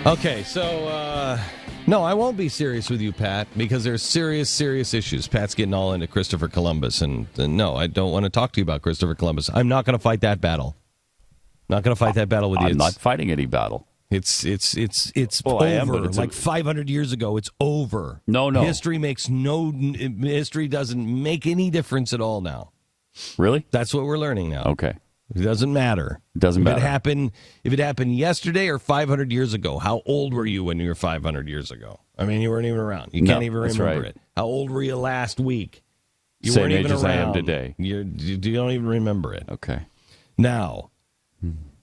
Okay, so, no, I won't be serious with you, Pat, because there's serious issues. Pat's getting all into Christopher Columbus, and no, I don't want to talk to you about Christopher Columbus. I'm not going to fight that battle. Not going to fight that battle with you. I'm not fighting any battle. It's over. Like 500 years ago, it's over. No. History doesn't make any difference at all now. Really? That's what we're learning now. Okay. It doesn't matter. It doesn't matter. If it happened yesterday or 500 years ago, how old were you when you were 500 years ago? I mean, you weren't even around. You can't even remember it. How old were you last week? You Same weren't age even as around. I am today. You don't even remember it. Okay. Now,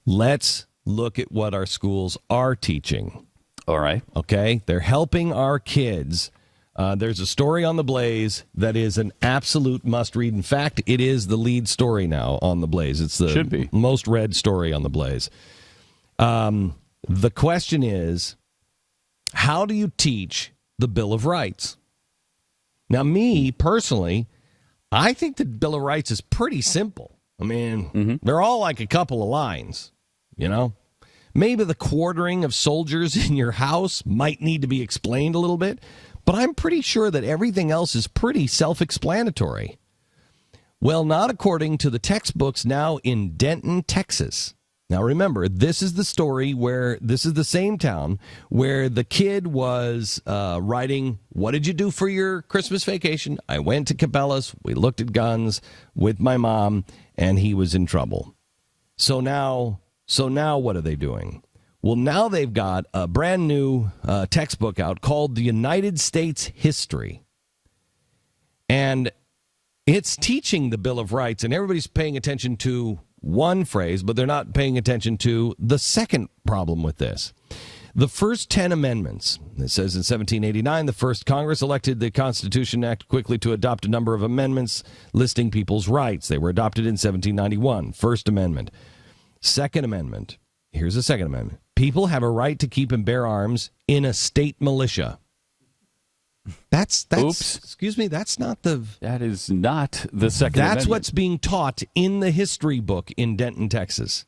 let's look at what our schools are teaching. All right. Okay? They're helping our kids. There's a story on The Blaze that is an absolute must-read. In fact, it is the lead story now on The Blaze. It's the most read story on The Blaze. The question is, how do you teach the Bill of Rights? Now, me, personally, I think the Bill of Rights is pretty simple. I mean, they're all like a couple of lines, you know? Maybe the quartering of soldiers in your house might need to be explained a little bit, but I'm pretty sure that everything else is pretty self-explanatory. Well, not according to the textbooks now in Denton, Texas. Now, remember, this is the story where this is the same town where the kid was writing, what did you do for your Christmas vacation? I went to Cabela's. We looked at guns with my mom, and he was in trouble. So now what are they doing? Well, now they've got a brand new textbook out called The United States History. And it's teaching the Bill of Rights, and everybody's paying attention to one phrase, but they're not paying attention to the second problem with this. The first 10 amendments, it says in 1789, the first Congress elected the Constitution Act quickly to adopt a number of amendments listing people's rights. They were adopted in 1791, First Amendment. Second Amendment, here's the Second Amendment. People have a right to keep and bear arms in a state militia. That's Oops. Excuse me, that's not the... That is not the Second Amendment. That's what's being taught in the history book in Denton, Texas.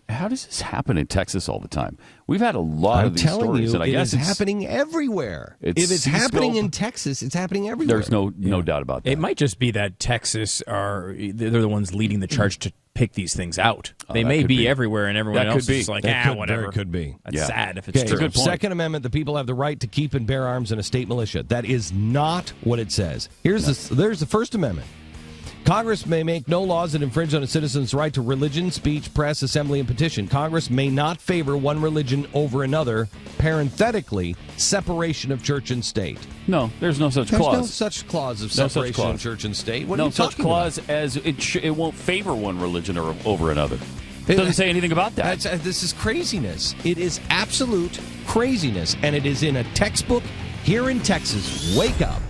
How does this happen in Texas all the time? We've had a lot of these stories, and I guess it's happening everywhere. If it's happening in Texas, it's happening everywhere. There's no doubt about that. It might just be that Texas they're the ones leading the charge to pick these things out. They may be everywhere, and everyone else is like, whatever. It could be. That's sad if it's true. Good point. Second Amendment, the people have the right to keep and bear arms in a state militia. That is not what it says. There's the First Amendment. Congress may make no laws that infringe on a citizen's right to religion, speech, press, assembly, and petition. Congress may not favor one religion over another. Parenthetically, separation of church and state. No, there's no such clause. clause. There's no such clause of separation of church and state. What are you talking clause about? as it won't favor one religion over another. It doesn't say anything about that. This is craziness. It is absolute craziness, and it is in a textbook here in Texas. Wake up.